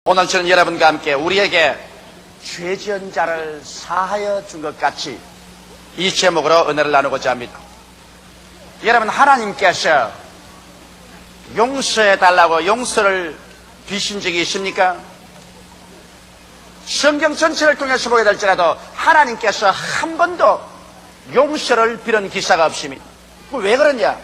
오늘 저는 여러분과 함께 우리에게 죄 지은 자를 사하여 준 것 같이 이 제목으로 은혜를 나누고자 합니다. 여러분, 하나님께서 용서해달라고 용서를 비신 적이 있습니까? 성경 전체를 통해서 보게 될지라도 하나님께서 한 번도 용서를 빌은 기사가 없습니다. 왜 그러냐?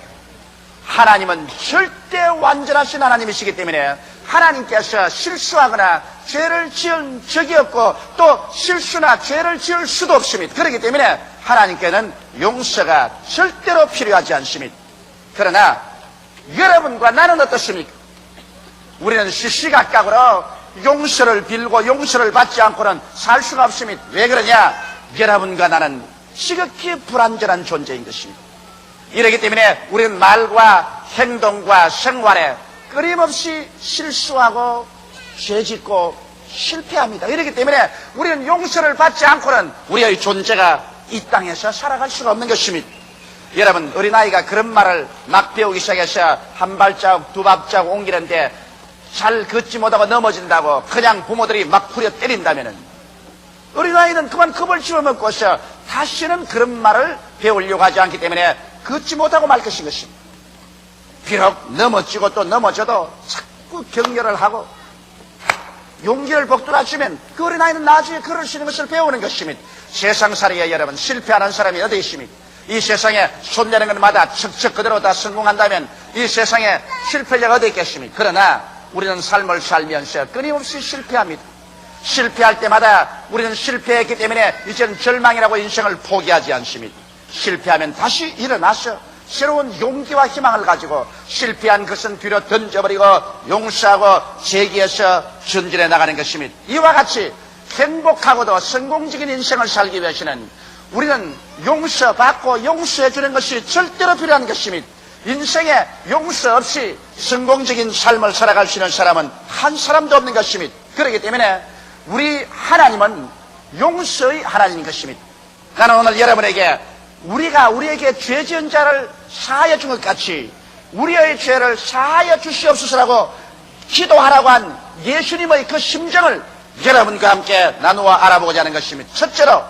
하나님은 절대 완전하신 하나님이시기 때문에 하나님께서 실수하거나 죄를 지은 적이 없고 또 실수나 죄를 지을 수도 없습니다. 그렇기 때문에 하나님께는 용서가 절대로 필요하지 않습니다. 그러나 여러분과 나는 어떻습니까? 우리는 시시각각으로 용서를 빌고 용서를 받지 않고는 살 수가 없습니다. 왜 그러냐? 여러분과 나는 지극히 불완전한 존재인 것입니다. 이렇기 때문에 우리는 말과 행동과 생활에 끊임없이 실수하고 죄짓고 실패합니다. 이렇기 때문에 우리는 용서를 받지 않고는 우리의 존재가 이 땅에서 살아갈 수가 없는 것입니다. 여러분, 어린아이가 그런 말을 막 배우기 시작해서 한 발자국 두 발자국 옮기는데 잘 걷지 못하고 넘어진다고 그냥 부모들이 막 후려 때린다면은 어린아이는 그만 겁을 집어먹고서 다시는 그런 말을 배우려고 하지 않기 때문에 걷지 못하고 말 것인 것입니다. 비록 넘어지고 또 넘어져도 자꾸 격려를 하고 용기를 북돋아주면 그 어린아이는 나중에 걸을 수 있는 것을 배우는 것입니다. 세상살이에 여러분, 실패하는 사람이 어디 있습니까? 이 세상에 손내는 것마다 척척 그대로 다 성공한다면 이 세상에 실패자가 어디 있겠습니까? 그러나 우리는 삶을 살면서 끊임없이 실패합니다. 실패할 때마다 우리는 실패했기 때문에 이제는 절망이라고 인생을 포기하지 않습니다. 실패하면 다시 일어나서 새로운 용기와 희망을 가지고 실패한 것은 뒤로 던져버리고 용서하고 재기해서 전진해 나가는 것입니다. 이와 같이 행복하고도 성공적인 인생을 살기 위해서는 우리는 용서받고 용서해 주는 것이 절대로 필요한 것입니다. 인생에 용서 없이 성공적인 삶을 살아갈 수 있는 사람은 한 사람도 없는 것입니다. 그렇기 때문에 우리 하나님은 용서의 하나님인 것입니다. 나는 오늘 여러분에게 우리에게 죄 지은 자를 사하여 준 것 같이 우리의 죄를 사하여 주시옵소서라고 기도하라고 한 예수님의 그 심정을 여러분과 함께 나누어 알아보고자 하는 것입니다. 첫째로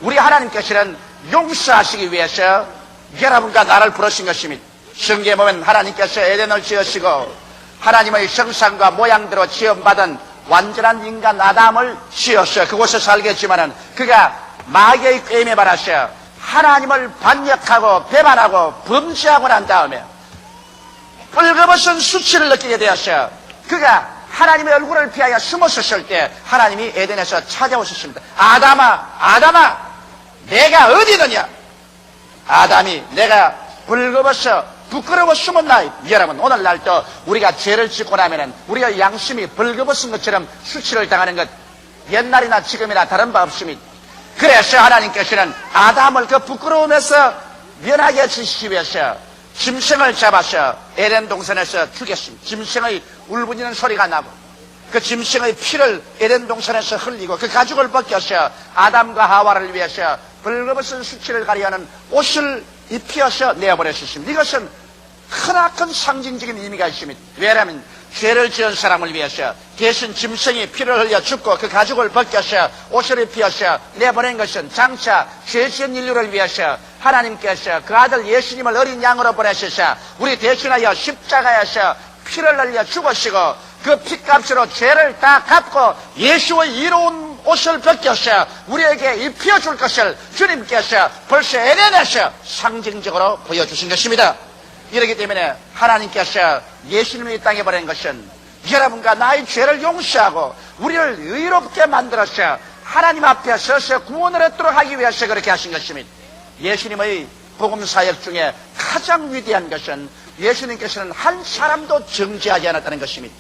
우리 하나님께서는 용서하시기 위해서 여러분과 나를 부르신 것입니다. 성경에 보면 하나님께서 에덴을 지으시고 하나님의 형상과 모양대로 지음받은 완전한 인간 아담을 지어서 그곳에 살게 했지만은 그가 마귀의 꾀임에 받아서 하나님을 반역하고 배반하고 범죄하고 난 다음에 뿔거벗은 수치를 느끼게 되었어요. 그가 하나님의 얼굴을 피하여 숨었을 때 하나님이 에덴에서 찾아오셨습니다. 아담아, 내가 어디 있느냐? 아담이 내가 뿔거벗어 부끄러워 숨었나이? 여러분, 오늘날도 우리가 죄를 짓고 나면은 우리의 양심이 벌거벗은 것처럼 수치를 당하는 것 옛날이나 지금이나 다른 바 없습니다. 그래서 하나님께서는 아담을 그 부끄러움에서 면하게 해주시기 위해서 짐승을 잡아서 에덴 동산에서 죽였습니다. 짐승의 울부짖는 소리가 나고 그 짐승의 피를 에덴 동산에서 흘리고 그 가죽을 벗겨서 아담과 하와를 위해서 벌거벗은 수치를 가리하는 옷을 입혀서 내어버렸습니다. 이것은 크나큰 상징적인 의미가 있습니다. 왜냐하면 죄를 지은 사람을 위해서 대신 짐승이 피를 흘려 죽고 그 가죽을 벗겨서 옷을 입혀서 내보낸 것은 장차 죄 지은 인류를 위해서 하나님께서 그 아들 예수님을 어린 양으로 보내셔서 우리 대신하여 십자가에서 피를 흘려 죽으시고 그 피값으로 죄를 다 갚고 예수의 이로운 옷을 벗겨서 우리에게 입혀줄 것을 주님께서 벌써 에덴에서 상징적으로 보여주신 것입니다. 이렇기 때문에 하나님께서 예수님을 이 땅에 보낸 것은 여러분과 나의 죄를 용서하고 우리를 의롭게 만들어서 하나님 앞에 서서 구원을 얻도록 하기 위해서 그렇게 하신 것입니다. 예수님의 복음사역 중에 가장 위대한 것은 예수님께서는 한 사람도 정죄하지 않았다는 것입니다.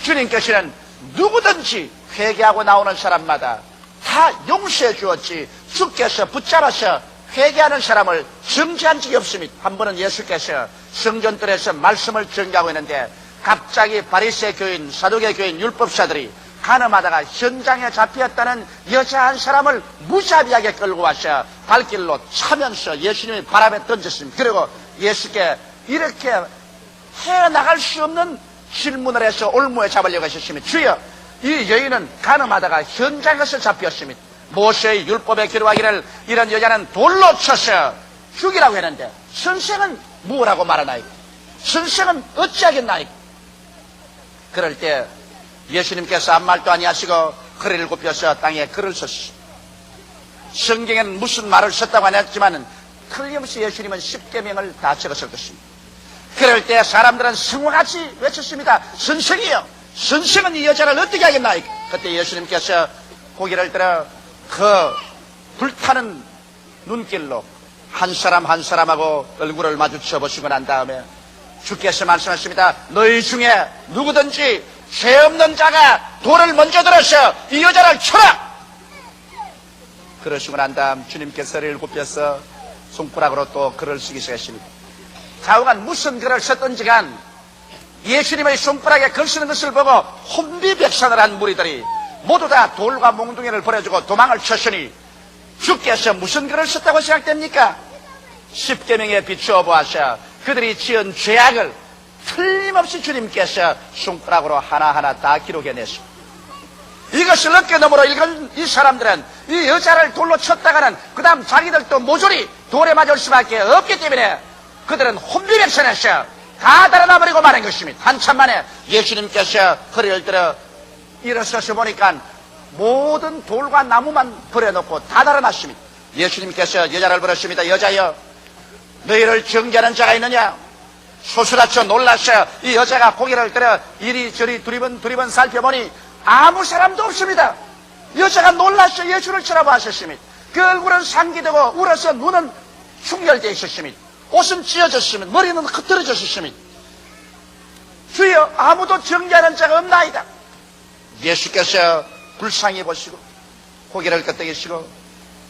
주님께서는 누구든지 회개하고 나오는 사람마다 다 용서해 주었지 주께서 붙잡아서 회개하는 사람을 정죄한 적이 없습니다. 한 번은 예수께서 성전뜰에서 말씀을 전개하고 있는데 갑자기 바리새 교인, 사두개 교인, 율법사들이 가늠하다가 현장에 잡혔다는 여자 한 사람을 무자비하게 끌고 와서 발길로 차면서 예수님이 발 앞에 던졌습니다. 그리고 예수께 이렇게 헤어나갈 수 없는 질문을 해서 올무에 잡으려고 하셨으면 주여 이 여인은 간음하다가 현장에서 잡혔습니다. 모세의 율법에 기록하기를 이런 여자는 돌로 쳐서 죽이라고 했는데 선생은 뭐라고 말하나이까? 선생은 어찌하겠나이까? 그럴 때 예수님께서 아무 말도 아니하시고 허리를 굽혀서 땅에 글을 썼습니다. 성경에는 무슨 말을 썼다고 안 했지만 틀림없이 예수님은 십계명을 다 적었을 것입니다. 그럴 때 사람들은 성화같이 외쳤습니다. 선생이요, 선생은 이 여자를 어떻게 하겠나이까? 그때 예수님께서 고개를 들어 그 불타는 눈길로 한 사람 한 사람하고 얼굴을 마주쳐 보시고 난 다음에 주께서 말씀하십니다. 너희 중에 누구든지 죄 없는 자가 돌을 먼저 들어서 이 여자를 쳐라! 그러시고 난 다음 주님께서 허리를 굽혀서 손가락으로 또 글을 쓰기 시작했습니다. 좌우간 무슨 글을 썼던지 간 예수님의 손가락에 글 쓰는 것을 보고 혼비백산을 한 무리들이 모두 다 돌과 몽둥이를 버려주고 도망을 쳤으니 주께서 무슨 글을 썼다고 생각됩니까? 십계명에 비추어 보아서 그들이 지은 죄악을 틀림없이 주님께서 손가락으로 하나하나 다 기록해냈습니다. 이것을 어깨 너머로 읽은 이 사람들은 이 여자를 돌로 쳤다가는 그 다음 자기들도 모조리 돌에 맞을 수밖에 없기 때문에 그들은 혼비백산해서 다 달아나버리고 마는 것입니다. 한참 만에 예수님께서 허리를 들어 일어서서 보니까 모든 돌과 나무만 버려놓고 다 달아났습니다. 예수님께서 여자를 부르십니다. 여자여, 너희를 정죄하는 자가 있느냐? 소스라쳐 놀라서 이 여자가 고개를 들어 이리저리 두리번 살펴보니 아무 사람도 없습니다. 여자가 놀라서 예수를 쳐다보았습니다. 그 얼굴은 상기되고 울어서 눈은 충혈되어 있었습니다. 옷은 찢어졌습니다. 머리는 흐트러졌습니다. 주여, 아무도 정죄하는 자가 없나이다. 예수께서 불쌍히 보시고 고개를 끄덕이시고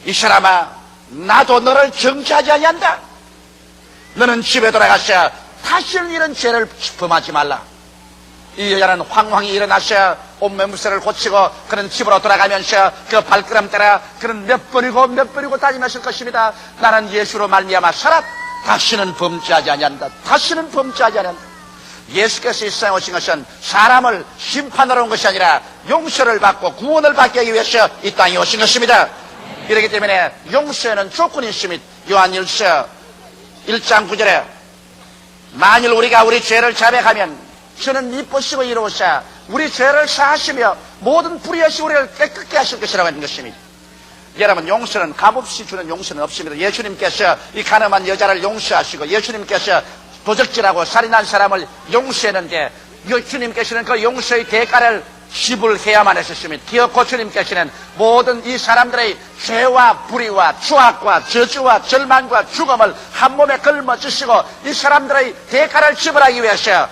이 사람아, 나도 너를 정죄하지 아니한다. 너는 집에 돌아가서 다시는 이런 죄를 범하지 말라. 이 여자는 황황히 일어나서 옷매무새를 고치고 그는 집으로 돌아가면서 그 발걸음 따라 그는 몇 번이고 다니면서 것입니다. 나는 예수로 말미암아 살았. 다시는 범죄하지 아니한다. 다시는 범죄하지 아니한다. 예수께서 이 세상에 오신 것은 사람을 심판하러 온 것이 아니라 용서를 받고 구원을 받기 위해서 이 땅에 오신 것입니다. 이렇기 때문에 용서에는 조건이 있습니다. 요한일서 1장 9절에 만일 우리가 우리 죄를 자백하면 저는 미쁘시고 이로우사 우리 죄를 사하시며 모든 불의없이 우리를 깨끗게 하실 것이라고 하는 것입니다. 여러분, 용서는 값없이 주는 용서는 없습니다. 예수님께서 이 가늠한 여자를 용서하시고 예수님께서 도적질하고 살인한 사람을 용서했는데 주님께서는 그 용서의 대가를 지불해야만 했었습니다. 기어코 주님께서는 모든 이 사람들의 죄와 불의와 추악과 저주와 절망과 죽음을 한 몸에 걸머지시고 이 사람들의 대가를 지불하기 위해서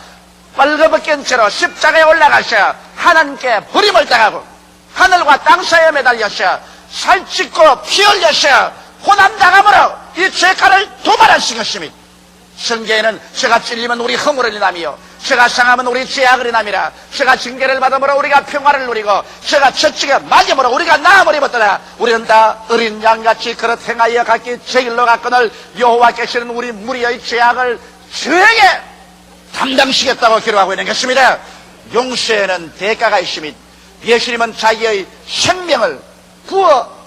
빨개벗긴 채로 십자가에 올라가서 하나님께 버림을 당하고 하늘과 땅 사이에 매달려서 살찌고 피 흘려서 고난당함으로 이 죄가를 도말하신 것입니다. 성경에는 죄가 찔리면 우리 허물을 인하며 죄가 상하면 우리 죄악을 인함이라. 죄가 징계를 받음으로 우리가 평화를 누리고 죄가 채찍에 맞음으로 우리가 나음을 입었더라. 우리는 다 어린 양같이 그릇 행하여 각기 제 길로 갔거늘 여호와께서는 우리 무리의 죄악을 저에게 담당시겠다고 기록하고 있는 것입니다. 용서에는 대가가 있습니다. 예수님은 자기의 생명을 부어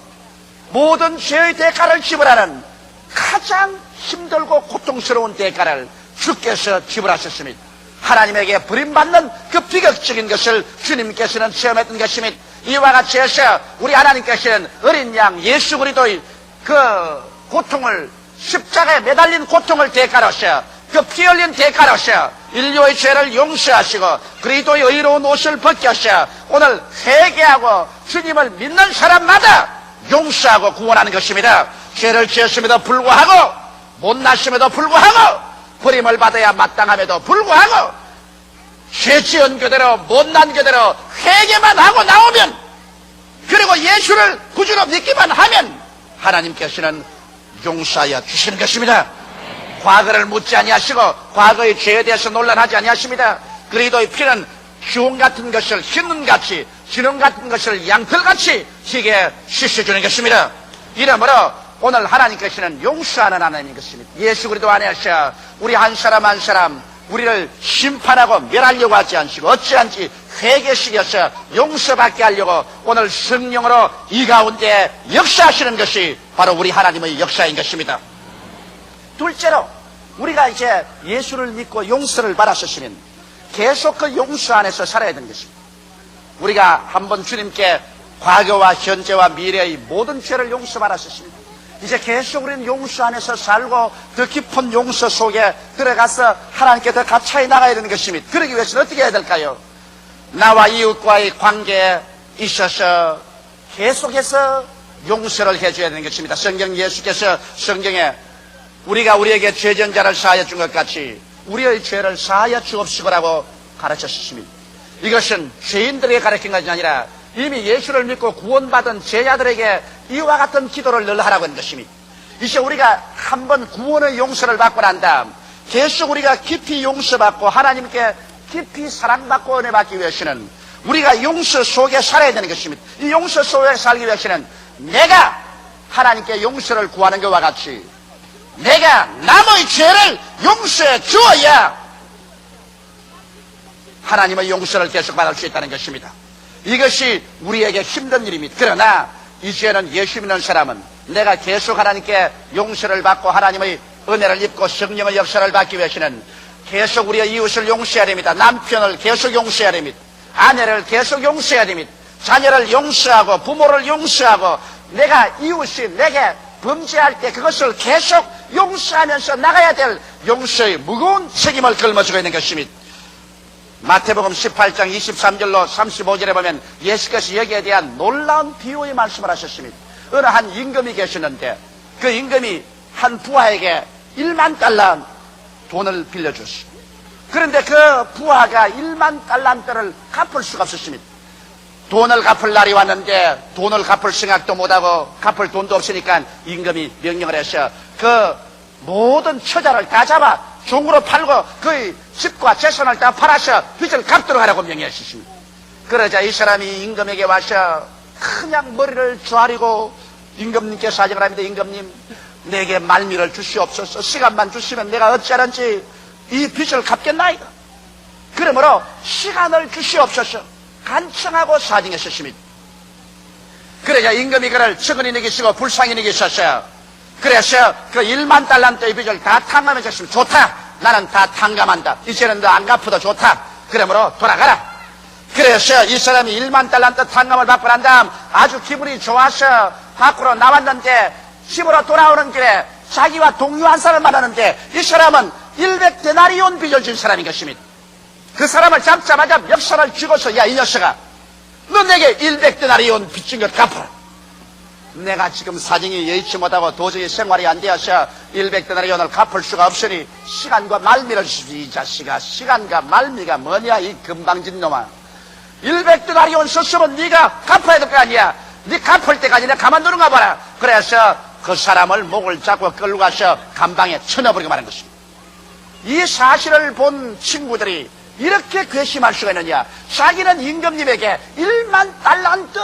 모든 죄의 대가를 지불하는 가장 힘들고 고통스러운 대가를 주께서 지불하셨습니다. 하나님에게 버림받는 그 비극적인 것을 주님께서는 체험했던 것입니다. 이와 같이 해서 우리 하나님께서는 어린 양 예수 그리스도의 그 고통을 십자가에 매달린 고통을 대가로서 그 피 흘린 대가로서 인류의 죄를 용서하시고 그리스도의 의로운 옷을 벗겨서 오늘 회개하고 주님을 믿는 사람마다 용서하고 구원하는 것입니다. 죄를 지었음에도 불구하고 못났음에도 불구하고 버림을 받아야 마땅함에도 불구하고 죄 지은 그대로 못난 그대로 회개만 하고 나오면 그리고 예수를 구주로 믿기만 하면 하나님께서는 용서하여 주시는 것입니다. 과거를 묻지 아니하시고 과거의 죄에 대해서 논란하지 아니하십니다. 그리스도의 피는 기운 같은 것을 흰눈같이 진홍 같은 것을 양털같이 희게 씻어주는 것입니다. 이러므로 오늘 하나님께서는 용서하는 하나님인 것입니다. 예수 그리스도 안에서 우리 한 사람 한 사람 우리를 심판하고 멸하려고 하지 않으시고 어찌한지 회개시켜서 용서받게 하려고 오늘 성령으로 이 가운데 역사하시는 것이 바로 우리 하나님의 역사인 것입니다. 둘째로 우리가 이제 예수를 믿고 용서를 받았으면 계속 그 용서 안에서 살아야 되는 것입니다. 우리가 한번 주님께 과거와 현재와 미래의 모든 죄를 용서받았습니다. 이제 계속 우리는 용서 안에서 살고 더 깊은 용서 속에 들어가서 하나님께 더 가까이 나가야 되는 것입니다. 그러기 위해서는 어떻게 해야 될까요? 나와 이웃과의 관계에 있어서 계속해서 용서를 해줘야 되는 것입니다. 성경 예수께서 성경에 우리가 우리에게 죄진 자를 사하여 준 것 같이 우리의 죄를 사하여 주옵시고라고 가르쳤습니다. 이것은 죄인들에게 가르친 것이 아니라 이미 예수를 믿고 구원받은 제자들에게 이와 같은 기도를 늘 하라고 하는 것입니다. 이제 우리가 한번 구원의 용서를 받고 난 다음 계속 우리가 깊이 용서받고 하나님께 깊이 사랑받고 은혜 받기 위해서는 우리가 용서 속에 살아야 되는 것입니다. 이 용서 속에 살기 위해서는 내가 하나님께 용서를 구하는 것과 같이 내가 남의 죄를 용서해 주어야 하나님의 용서를 계속 받을 수 있다는 것입니다. 이것이 우리에게 힘든 일입니다. 그러나 이제는 예수 믿는 사람은 내가 계속 하나님께 용서를 받고 하나님의 은혜를 입고 성령의 역사를 받기 위해서는 계속 우리의 이웃을 용서해야 됩니다. 남편을 계속 용서해야 됩니다. 아내를 계속 용서해야 됩니다. 자녀를 용서하고 부모를 용서하고 내가 이웃이 내게 범죄할 때 그것을 계속 용서하면서 나가야 될 용서의 무거운 책임을 걸머지고 있는 것입니다. 마태복음 18장 23절로 35절에 보면 예수께서 여기에 대한 놀라운 비유의 말씀을 하셨습니다. 어느 한 임금이 계셨는데 그 임금이 한 부하에게 1만 달러 돈을 빌려줬습니다. 그런데 그 부하가 1만 달란트를 갚을 수가 없었습니다. 돈을 갚을 날이 왔는데 돈을 갚을 생각도 못하고 갚을 돈도 없으니까 임금이 명령을 해서 그 모든 처자를 다 잡아 종으로 팔고 그의 집과 재산을 다 팔아서 빚을 갚도록 하라고 명령하셨습니다. 그러자 이 사람이 임금에게 와서 그냥 머리를 조아리고 임금님께 사정을 합니다. 임금님, 내게 말미를 주시옵소서. 시간만 주시면 내가 어찌하는지 이 빚을 갚겠나이다. 그러므로 시간을 주시옵소서. 간청하고 사정했습니다. 그러자 임금이 그를 측은히 여기시고 불쌍히 여기셨어요. 그래서 그 1만 달란트의 빚을 다 탕감해 줬으면 좋다. 나는 다 탕감한다. 이제는 너 안 갚아도 좋다. 그러므로 돌아가라. 그래서 이 사람이 1만 달란트 탕감을 받고 난 다음 아주 기분이 좋아서 밖으로 나왔는데 집으로 돌아오는 길에 자기와 동료 한 사람을 만나는데 이 사람은 100데나리온 빚을 진 사람인 것입니다. 그 사람을 잡자마자 멱살을 쥐고서 야, 이 녀석아, 너 내게 100데나리온 빚진 것 갚아라. 내가 지금 사정이 여의치 못하고 도저히 생활이 안 되어서 100데나리온을 갚을 수가 없으니 시간과 말미를 주십시오. 이 자식아, 시간과 말미가 뭐냐 이 금방진 놈아. 100데나리온 썼으면 네가 갚아야 될 거 아니야. 네 갚을 때까지 내가 가만두는가 봐라. 그래서 그 사람을 목을 잡고 끌고 가서 감방에 쳐넣어버리고 말한 것입니다. 이 사실을 본 친구들이 이렇게 괘씸할 수가 있느냐. 자기는 임금님에게 1만 달란트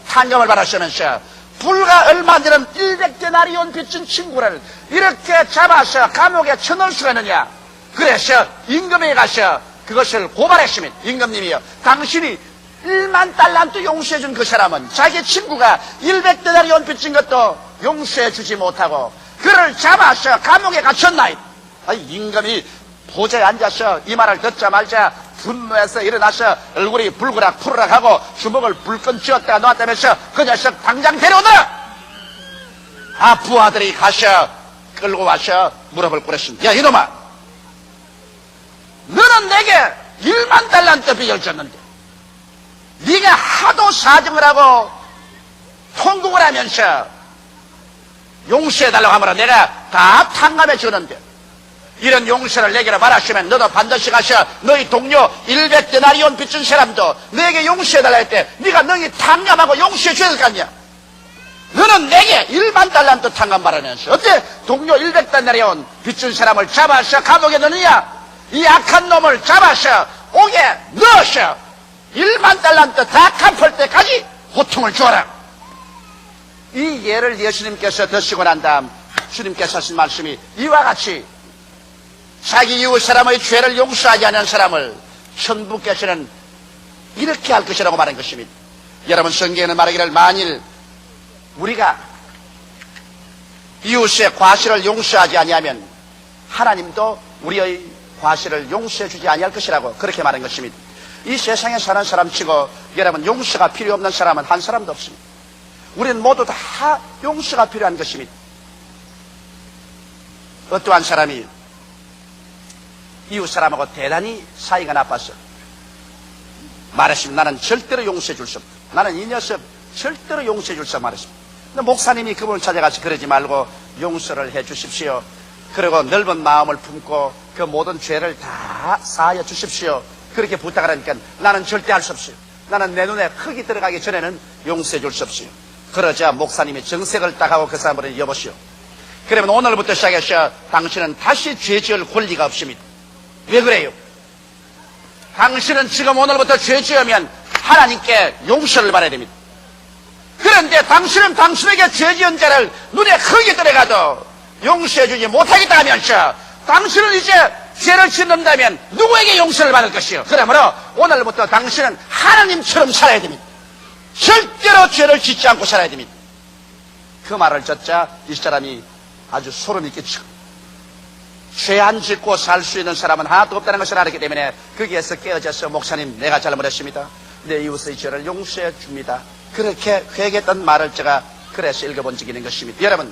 탕감을 받았으면서 불과 얼마 전에 100데나리온 빚진 친구를 이렇게 잡아서 감옥에 쳐넣을 수가 있느냐. 그래서 임금에게 가서 그것을 고발했습니다. 임금님이요, 당신이 1만 달란트 용서해준 그 사람은 자기 친구가 100데나리온 빚진 것도 용서해주지 못하고 그를 잡아서 감옥에 갇혔나이다. 임금이 보좌에 앉아서 이 말을 듣자마자 분노해서 일어나서 얼굴이 불그락 푸르락 하고 주먹을 불끈 쥐었다가 놓았다면서 그 녀석 당장 데려오너라. 부하들이 가서 끌고 와서 무릎을 꿇었습니다. 야, 이놈아, 너는 내게 1만 달란트 빚을 졌는데 네가 하도 사정을 하고 통곡을 하면서 용서해달라고 하므로 내가 다 탕감해 주는데 이런 용서를 내게로 말하시면 너도 반드시 가서 너희 동료 100데나리온 빚진 사람도 너에게 용서해달라 했대. 네가 너희 탕감하고 용서해 줘야 될 거 아니야. 너는 내게 1만 달란트 탕감 받으면서 어때 동료 100데나리온 빚진 사람을 잡아서 감옥에 넣느냐. 이 악한 놈을 잡아서 옥에 넣어서 1만 달란트 다 갚을 때까지 고통을 줘라. 이 예를 예수님께서 드시고 난 다음 주님께서 하신 말씀이 이와 같이 자기 이웃 사람의 죄를 용서하지 않는 사람을 천부께서는 이렇게 할 것이라고 말한 것입니다. 여러분, 성경에는 말하기를 만일 우리가 이웃의 과실을 용서하지 아니하면 하나님도 우리의 과실을 용서해 주지 아니할 것이라고 그렇게 말한 것입니다. 이 세상에 사는 사람치고 여러분, 용서가 필요 없는 사람은 한 사람도 없습니다. 우리는 모두 다 용서가 필요한 것입니다. 어떠한 사람이 이웃 사람하고 대단히 사이가 나빴어 말했습니다. 나는 절대로 용서해 줄 수 없다. 나는 이 녀석 절대로 용서해 줄 수 없다 말했습니다. 근데 목사님이 그분을 찾아가서 그러지 말고 용서를 해 주십시오. 그리고 넓은 마음을 품고 그 모든 죄를 다 사하여 주십시오. 그렇게 부탁을 하니까 나는 절대 할 수 없어요. 나는 내 눈에 흙이 들어가기 전에는 용서해 줄 수 없어요. 그러자 목사님이 정색을 딱 하고 그 사람을 여보시오. 그러면 오늘부터 시작해서 당신은 다시 죄 지을 권리가 없습니다. 왜 그래요? 당신은 지금 오늘부터 죄 지으면 하나님께 용서를 받아야 됩니다. 그런데 당신은 당신에게 죄 지은 자를 눈에 흙이 들어가도 용서해 주지 못하겠다 하면서 당신은 이제 죄를 짓는다면 누구에게 용서를 받을 것이요? 그러므로 오늘부터 당신은 하나님처럼 살아야 됩니다. 절대로 죄를 짓지 않고 살아야 됩니다. 그 말을 듣자 이 사람이 아주 소름이 끼치고 죄 안 짓고 살 수 있는 사람은 하나도 없다는 것을 알았기 때문에 거기에서 깨어져서 목사님, 내가 잘못했습니다. 내 이웃의 죄를 용서해 줍니다. 그렇게 회개했던 말을 제가 그래서 읽어본 적이 있는 것입니다. 여러분,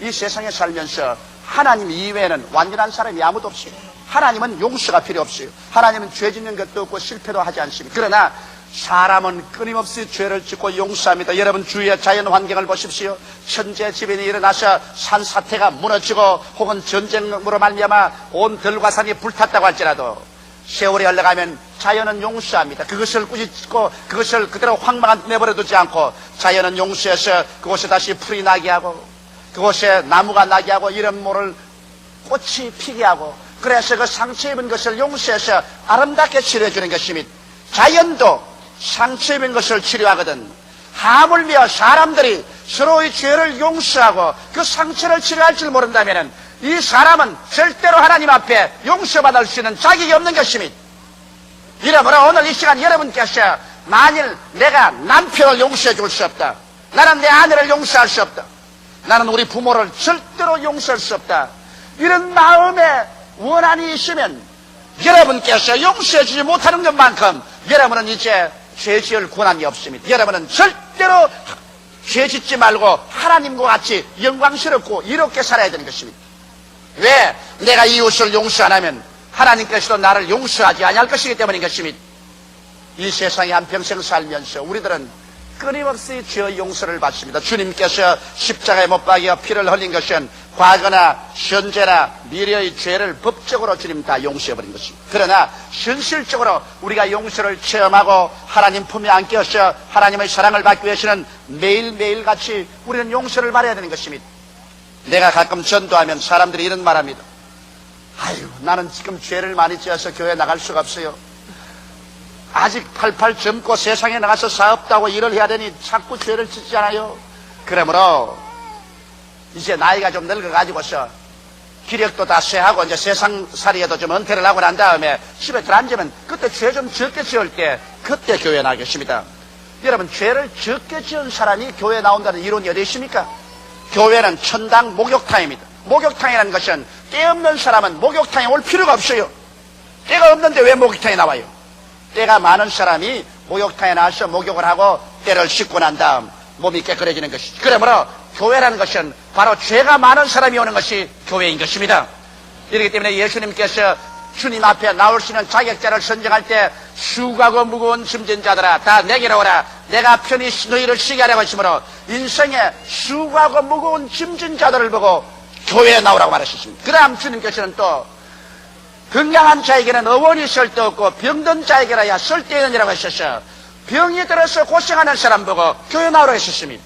이 세상에 살면서 하나님 이외에는 완전한 사람이 아무도 없어요. 하나님은 용서가 필요 없어요. 하나님은 죄 짓는 것도 없고 실패도 하지 않습니다. 그러나 사람은 끊임없이 죄를 짓고 용서합니다. 여러분, 주위의 자연 환경을 보십시오. 천재지변이 일어나서 산사태가 무너지고 혹은 전쟁으로 말미암아 온 들과 산이 불탔다고 할지라도 세월이 흘러가면 자연은 용서합니다. 그것을 꾸짖고 그것을 그대로 황망한 내버려 두지 않고 자연은 용서해서 그곳에 다시 풀이 나게 하고 그곳에 나무가 나게 하고 이런 모를 꽃이 피게 하고 그래서 그 상처 입은 것을 용서해서 아름답게 치료해 주는 것입니다. 자연도 상처 입은 것을 치료하거든 하물며 사람들이 서로의 죄를 용서하고 그 상처를 치료할 줄 모른다면 이 사람은 절대로 하나님 앞에 용서받을 수 있는 자격이 없는 것입니다. 이러므로 오늘 이 시간 여러분께서 만일 내가 남편을 용서해 줄 수 없다, 나는 내 아내를 용서할 수 없다, 나는 우리 부모를 절대로 용서할 수 없다, 이런 마음에 원한이 있으면 여러분께서 용서해 주지 못하는 것만큼 여러분은 이제 죄 지을 권한이 없습니다. 여러분은 절대로 죄 짓지 말고 하나님과 같이 영광스럽고 이롭게 살아야 되는 것입니다. 왜? 내가 이웃을 용서 안 하면 하나님께서도 나를 용서하지 아니할 것이기 때문인 것입니다. 이 세상에 한평생 살면서 우리들은 끊임없이 죄의 용서를 받습니다. 주님께서 십자가에 못 박여 피를 흘린 것은 과거나 현재나 미래의 죄를 법적으로 주님 다 용서해버린 것입니다. 그러나 현실적으로 우리가 용서를 체험하고 하나님 품에 안겨서 하나님의 사랑을 받기 위해서는 매일매일 같이 우리는 용서를 받아야 되는 것입니다. 내가 가끔 전도하면 사람들이 이런 말합니다. 아유, 나는 지금 죄를 많이 지어서 교회 나갈 수가 없어요. 아직 팔팔 젊고 세상에 나가서 사업도 하고 일을 해야 되니 자꾸 죄를 짓잖아요. 그러므로 이제 나이가 좀 늙어가지고서 기력도 다 쇠하고 이제 세상살이에도 좀 은퇴를 하고 난 다음에 집에 들어앉으면 그때 죄 좀 적게 지을 때 그때 교회에 나가겠습니다. 여러분, 죄를 적게 지은 사람이 교회에 나온다는 이론이 어디 있습니까? 교회는 천당 목욕탕입니다. 목욕탕이라는 것은 때 없는 사람은 목욕탕에 올 필요가 없어요. 때가 없는데 왜 목욕탕에 나와요? 때가 많은 사람이 목욕탕에 나와서 목욕을 하고 때를 씻고 난 다음 몸이 깨끗해지는 것이죠. 그러므로 교회라는 것은 바로 죄가 많은 사람이 오는 것이 교회인 것입니다. 이렇기 때문에 예수님께서 주님 앞에 나올 수 있는 자격자를 선정할 때 수고하고 무거운 짐진 자들아 다 내게로 오라, 내가 편히 너희를 쉬게 하려고 했으므로 인생에 수고하고 무거운 짐진 자들을 보고 교회에 나오라고 말하셨습니다. 그 다음 주님께서는 또 건강한 자에게는 어원이 쓸데없고 병든 자에게라야 쓸데있느니라고 하셔서 병이 들어서 고생하는 사람 보고 교회 나오라고 하셨습니다.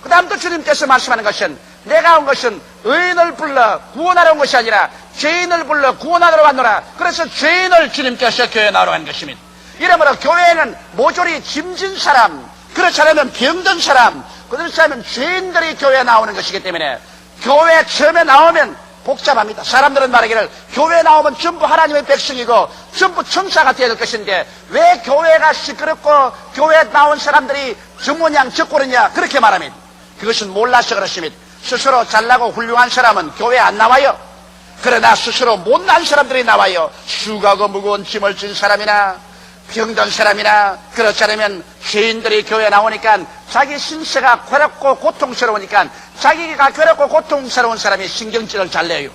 그 다음 또 주님께서 말씀하는 것은 내가 온 것은 의인을 불러 구원하러 온 것이 아니라 죄인을 불러 구원하러 왔노라. 그래서 죄인을 주님께서 교회에 나오라고 한 것입니다. 이러므로 교회에는 모조리 짐진 사람, 그렇지 않으면 병든 사람, 그렇지 않으면 죄인들이 교회에 나오는 것이기 때문에 교회 처음에 나오면 복잡합니다. 사람들은 말하기를 교회 나오면 전부 하나님의 백성이고 전부 천사가 되어야 될 것인데 왜 교회가 시끄럽고 교회에 나온 사람들이 저 모양 저 꼴이냐 그렇게 말합니다. 그것은 몰라서 그렇습니다. 스스로 잘나고 훌륭한 사람은 교회에 안 나와요. 그러나 스스로 못난 사람들이 나와요. 수고하고 무거운 짐을 진 사람이나 병든 사람이나 그렇지 않으면 죄인들이 교회에 나오니까 자기 신세가 괴롭고 고통스러우니까 자기가 괴롭고 고통스러운 사람이 신경질을 잘 내요.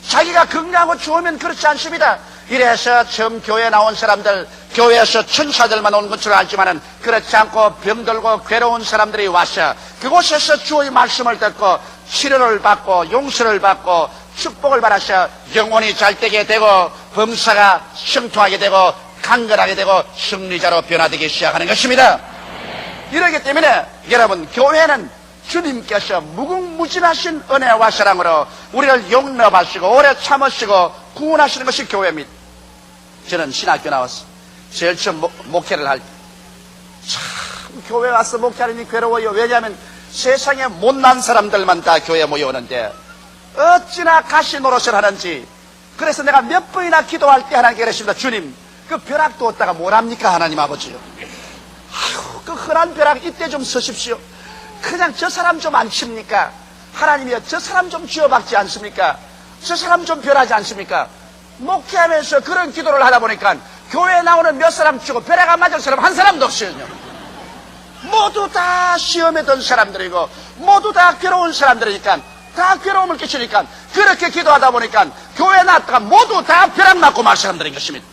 자기가 건강하고 좋으면 그렇지 않습니다. 이래서 처음 교회에 나온 사람들, 교회에서 천사들만 온 것으로 알지만은 그렇지 않고 병들고 괴로운 사람들이 와서 그곳에서 주의 말씀을 듣고 치료를 받고 용서를 받고 축복을 받아서 영혼이 잘되게 되고 범사가 성통하게 되고 강건하게 되고 승리자로 변화되기 시작하는 것입니다. 이러기 때문에 여러분, 교회는 주님께서 무궁무진하신 은혜와 사랑으로 우리를 용납하시고 오래 참으시고 구원하시는 것이 교회입니다. 저는 신학교 나왔어. 제일 처음 목회를 할 때 참 교회 와서 목회하니 괴로워요. 왜냐하면 세상에 못난 사람들만 다 교회에 모여오는데 어찌나 가시 노릇을 하는지. 그래서 내가 몇 번이나 기도할 때 하나님께 그랬습니다. 주님, 그 벼락도 얻다가 뭘 합니까 하나님 아버지요. 아휴, 그 흔한 벼락 이때 좀 서십시오. 그냥 저 사람 좀 안 칩니까? 하나님이여, 저 사람 좀 쥐어박지 않습니까? 저 사람 좀 벼라지 않습니까? 목회하면서 그런 기도를 하다 보니까 교회에 나오는 몇 사람 치고 벼락 안 맞을 사람 한 사람도 없어요. 모두 다 시험에 든 사람들이고 모두 다 괴로운 사람들이니까 다 괴로움을 끼치니까 그렇게 기도하다 보니까 교회에 나왔다가 모두 다 벼락 맞고 말 사람들인 것입니다.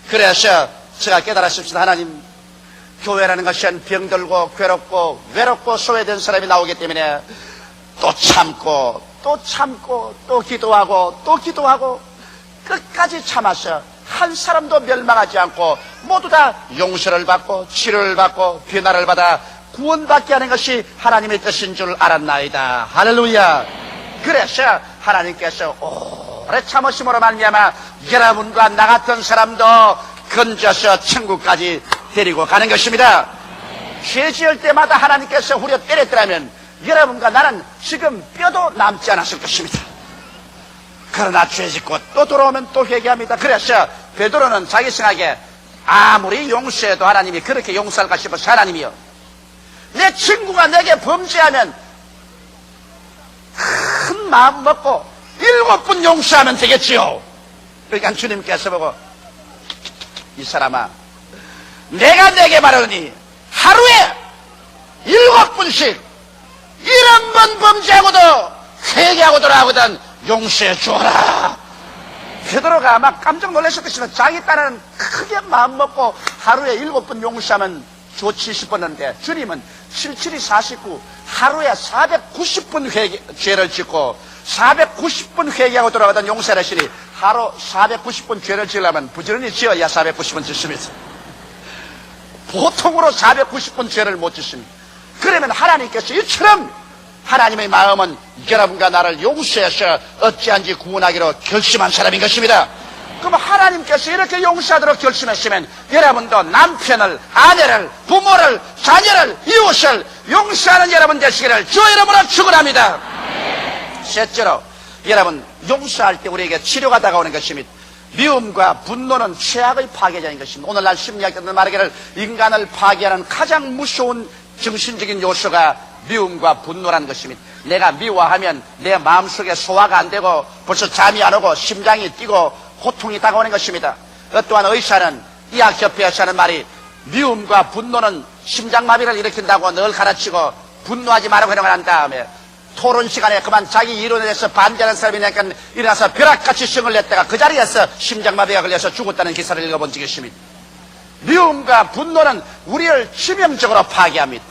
그래서 제가 깨달았습니다. 하나님, 교회라는 것은 병들고 괴롭고 외롭고 소외된 사람이 나오기 때문에 또 참고 또 참고 또 기도하고 또 기도하고 끝까지 참아서 한 사람도 멸망하지 않고 모두 다 용서를 받고 치료를 받고 변화를 받아 구원받게 하는 것이 하나님의 뜻인 줄 알았나이다. 할렐루야. 그래서 하나님께서 오래 참으심으로 말미암아 여러분과 나 같은 사람도 건져서 천국까지 데리고 가는 것입니다. 죄 지을 때마다 하나님께서 후려 때렸더라면 여러분과 나는 지금 뼈도 남지 않았을 것입니다. 그러나 죄 짓고 또 돌아오면 또 회개합니다. 그래서 베드로는 자기 생각에 아무리 용서해도 하나님이 그렇게 용서할까 싶어서 하나님이요, 내 친구가 내게 범죄하면 큰 마음 먹고 7번 용서하면 되겠지요. 그러니까 주님께서 보고, 이 사람아, 내가 내게 말하니 하루에 7번씩 1번 범죄하고도 회개하고 돌아오거든 용서해 주어라. 베드로가 아마 깜짝 놀라셨겠지만 자기 딸은 크게 마음 먹고 하루에 7번 용서하면 조 70번인데 주님은 77이 49, 하루에 490번 죄를 짓고 490번 회개하고 돌아가던 용서를 하시니 하루 490번 죄를 지으려면 부지런히 지어야 490번 짓습니다. 보통으로 490번 죄를 못 짓습니다. 그러면 하나님께서 이처럼 하나님의 마음은 여러분과 나를 용서해서 어찌한지 구원하기로 결심한 사람인 것입니다. 그럼 하나님께서 이렇게 용서하도록 결심했으면 여러분도 남편을, 아내를, 부모를, 자녀를, 이웃을 용서하는 여러분 되시기를 주 이름으로 축원합니다. 셋째로, 여러분, 용서할 때 우리에게 치료가 다가오는 것입니다. 미움과 분노는 최악의 파괴자인 것입니다. 오늘날 심리학자들은 말하기를 인간을 파괴하는 가장 무서운 정신적인 요소가 미움과 분노라는 것입니다. 내가 미워하면 내 마음속에 소화가 안 되고 벌써 잠이 안 오고 심장이 뛰고 고통이 다가오는 것입니다. 또한 의사는, 의학협회에서 하는 말이 미움과 분노는 심장마비를 일으킨다고 늘 가르치고 분노하지 말라고 해놓은 한 다음에 토론 시간에 그만 자기 이론에 대해서 반대하는 사람이니까 일어나서 벼락같이 성을 냈다가 그 자리에서 심장마비가 걸려서 죽었다는 기사를 읽어본 적이 있습니다. 미움과 분노는 우리를 치명적으로 파괴합니다.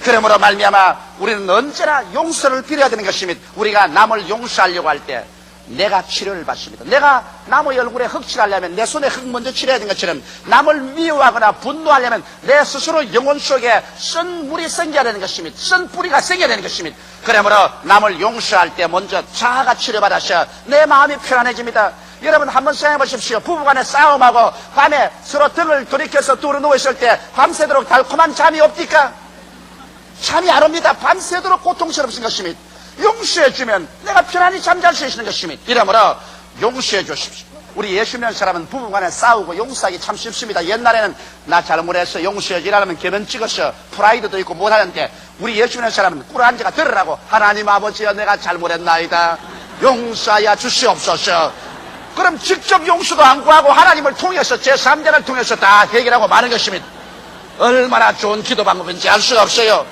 그러므로 말미암아 우리는 언제나 용서를 빌어야 되는 것입니다. 우리가 남을 용서하려고 할 때 내가 치료를 받습니다. 내가 남의 얼굴에 흙 칠하려면 내 손에 흙 먼저 칠해야 되는 것처럼 남을 미워하거나 분노하려면 내 스스로 영혼 속에 쓴 물이 생겨야 되는 것입니다. 쓴 뿌리가 생겨야 되는 것입니다. 그러므로 남을 용서할 때 먼저 자아가 치료받아서 내 마음이 편안해집니다. 여러분 한번 생각해 보십시오. 부부간에 싸움하고 밤에 서로 등을 돌이켜서 뚫어 누워있을 때 밤새도록 달콤한 잠이 없니까? 잠이 안 옵니다. 밤새도록 고통스럽신 것입니다. 용서해 주면 내가 편안히 잠잘 수 있는 것입니다. 이러므로 용서해 주십시오. 우리 예수 믿는 사람은 부부간에 싸우고 용서하기 참 쉽습니다. 옛날에는 나 잘못했어 용서해지 이러면 개면 찍었어 프라이드도 있고 못하는데, 우리 예수 믿는 사람은 꿀한자가 들으라고. 하나님 아버지여 내가 잘못했나이다 용서하여 주시옵소서. 그럼 직접 용서도 안 구하고 하나님을 통해서 제3자를 통해서 다 해결하고 마는 것입니다. 얼마나 좋은 기도 방법인지 알 수가 없어요.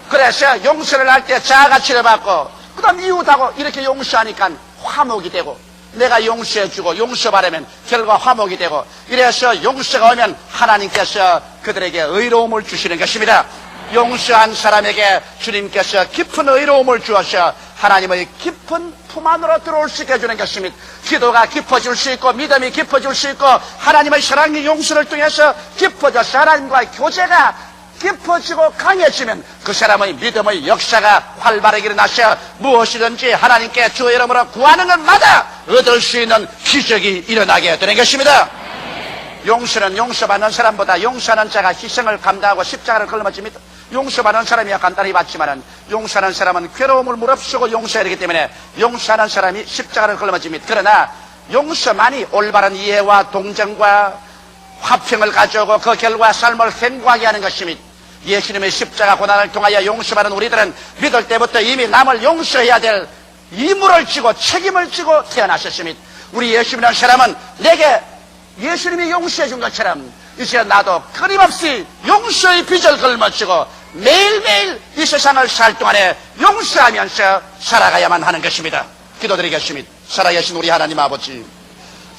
그래서 용서를 할 때 자아가 치료받고 그 다음 이웃하고 이렇게 용서하니까 화목이 되고, 내가 용서해주고 용서 바라면 결과 화목이 되고, 이래서 용서가 오면 하나님께서 그들에게 의로움을 주시는 것입니다. 용서한 사람에게 주님께서 깊은 의로움을 주어서 하나님의 깊은 품 안으로 들어올 수 있게 해주는 것입니다. 기도가 깊어질 수 있고 믿음이 깊어질 수 있고 하나님의 사랑의 용서를 통해서 깊어져서 하나님과의 교제가 깊어지고 강해지면 그 사람의 믿음의 역사가 활발하게 일어나서 무엇이든지 하나님께 주의 이름으로 구하는 것마다 얻을 수 있는 기적이 일어나게 되는 것입니다. 용서는 용서받는 사람보다 용서하는 자가 희생을 감당하고 십자가를 걸머집니다. 용서받는 사람이야 간단히 받지만은 용서하는 사람은 괴로움을 무릅쓰고 용서해야 되기 때문에 용서하는 사람이 십자가를 걸머집니다. 그러나 용서만이 올바른 이해와 동정과 화평을 가져오고 그 결과 삶을 행복하게 하는 것입니다. 예수님의 십자가 고난을 통하여 용서받는 우리들은 믿을 때부터 이미 남을 용서해야 될義務를 지고 책임을 지고 태어나셨습니다. 우리 예수 믿는 사람은 내게 예수님이 용서해 준 것처럼 이제 나도 끊임없이 용서의 빚을 걸머쥐고 매일매일 이 세상을 살 동안에 용서하면서 살아가야만 하는 것입니다. 기도드리겠습니다. 살아계신 우리 하나님 아버지,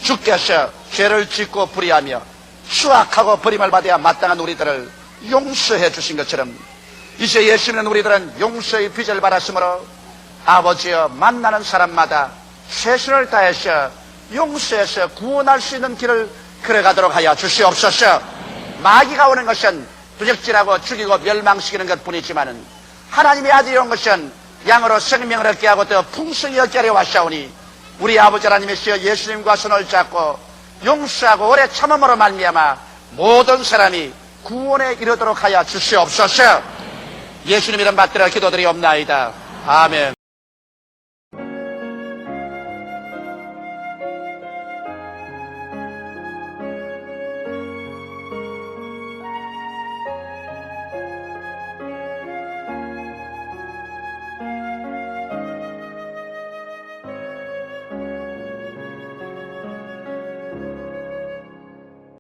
주께서 죄를 짓고 불의하며 추악하고 버림을 받아야 마땅한 우리들을 용서해 주신 것처럼 이제 예수 믿는 우리들은 용서의 빚을 받았으므로 아버지여 만나는 사람마다 최선을 다해서 용서해서 구원할 수 있는 길을 걸어가도록 하여 주시옵소서. 마귀가 오는 것은 도적질하고 죽이고 멸망시키는 것뿐이지만은 하나님의 아들이 온 것은 양으로 생명을 얻게 하고 더 풍성히 얻게 하려 왔사오니 우리 아버지 하나님이시여 예수님과 손을 잡고 용서하고 오래 참음으로 말미암아 모든 사람이 구원에 이르도록 하여 주시옵소서. 예수님 이름 받들어 기도드리옵나이다. 아멘.